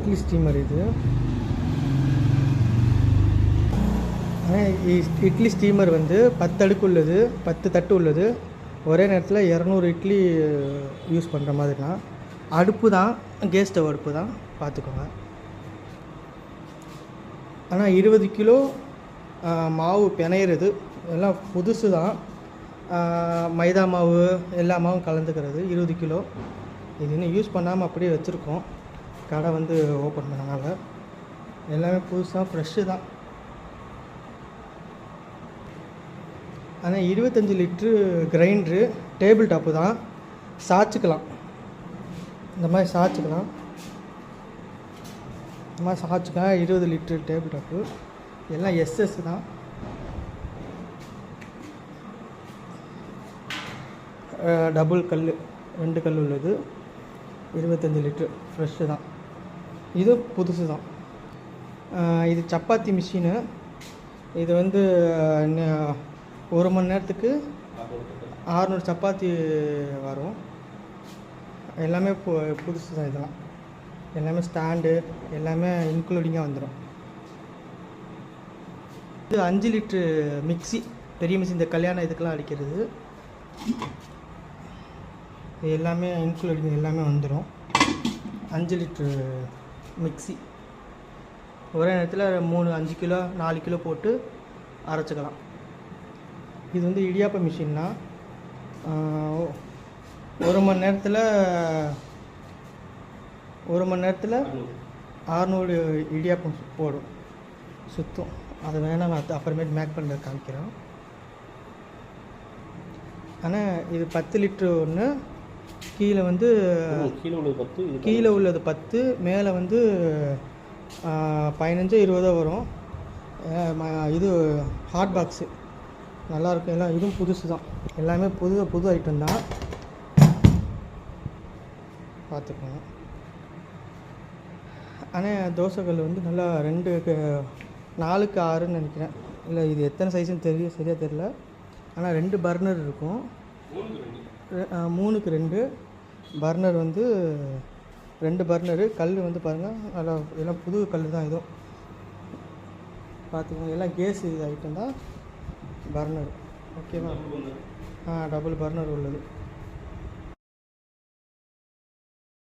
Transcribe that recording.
Idli steamer இது. Idli steamer வந்து 10 அடுக்கு உள்ளது, 10 தட்டு உள்ளது. ஒரே நேரத்தில் 200 இட்லி யூஸ் பண்ணுற மாதிரினா. அடுப்பு தான், கேஸ் ஸ்டவ் அடுப்பு தான், பார்த்துக்கோங்க. ஆனால் 20 கிலோ மாவு பிணையிறது எல்லாம் புதுசு தான். மைதா மாவு எல்லா மாவும் கலந்துக்கிறது 20 கிலோ. இது இன்னும் யூஸ் பண்ணாமல் அப்படியே வச்சுருக்கோம். கடை வந்து ஓப்பன் பண்ணனால எல்லாமே புதுசாக ஃப்ரெஷ்ஷு தான். ஆனால் 25 லிட்ரு கிரைண்டரு, டேபிள் டாப்பு தான், சாய்ச்சிக்கலாம். இந்த மாதிரி சாய்ச்சிக்கலாம். 20 லிட்ரு டேபிள் டாப்பு எல்லாம் எஸ்எஸ் தான். டபுள் கல், 2 கல் உள்ளது. 25 லிட்ரு ஃப்ரெஷ்ஷு தான். இது புதுசு தான். இது சப்பாத்தி மிஷினு. இது வந்து 1 மணி நேரத்துக்கு 600 சப்பாத்தி வரும். எல்லாமே புதுசு தான். இதெல்லாம் எல்லாமே ஸ்டாண்டு எல்லாமே இன்க்ளூடிங்காக வந்துடும். இது 5 லிட்ரு மிக்ஸி, பெரிய மிக்ஸி, இந்த கல்யாண இதுக்கெல்லாம் அடிக்கிறது. இது எல்லாமே இன்க்ளூடிங் எல்லாமே வந்துடும். 5 லிட்ரு மிக்ஸி ஒரே நேரத்தில் 5 கிலோ 4 கிலோ போட்டு அரைச்சிக்கலாம். இது வந்து இடியாப்ப மிஷின்னா 1 மணி நேரத்தில் 600 இடியாப்பம் போடும், சுத்தம். அதை வேணால் நான் அப்புறமேட்டு மேக் பண்ண காமிக்கிறேன். ஆனால் இது 10 லிட்ரு ஒன்று, கீழே வந்து கீழே உள்ளது 10, மேலே வந்து 15-20 வரும். இது ஹாட் பாக்ஸு நல்லாயிருக்கும். எல்லாம் இதுவும் புதுசு தான். எல்லாமே புது ஐட்டம் தான், பார்த்துக்கோங்க. ஆனால் தோசைக்கல் வந்து நல்லா 4க்கு 6ன்னு நினைக்கிறேன். இல்லை இது எத்தனை சைஸுன்னு சரியாக தெரியல. ஆனால் 2 பர்னர் இருக்கும். 3க்கு 2 பர்னர் வந்து 2 பர்னரு. கல் வந்து பாருங்கள், நல்லா எல்லாம் புது கல் தான். இதுவும் பார்த்துக்கோங்க. எல்லாம் கேஸ் இது ஐட்டம் தான். பர்னர் ஓகேவா? டபுள் பர்னர் உள்ளது.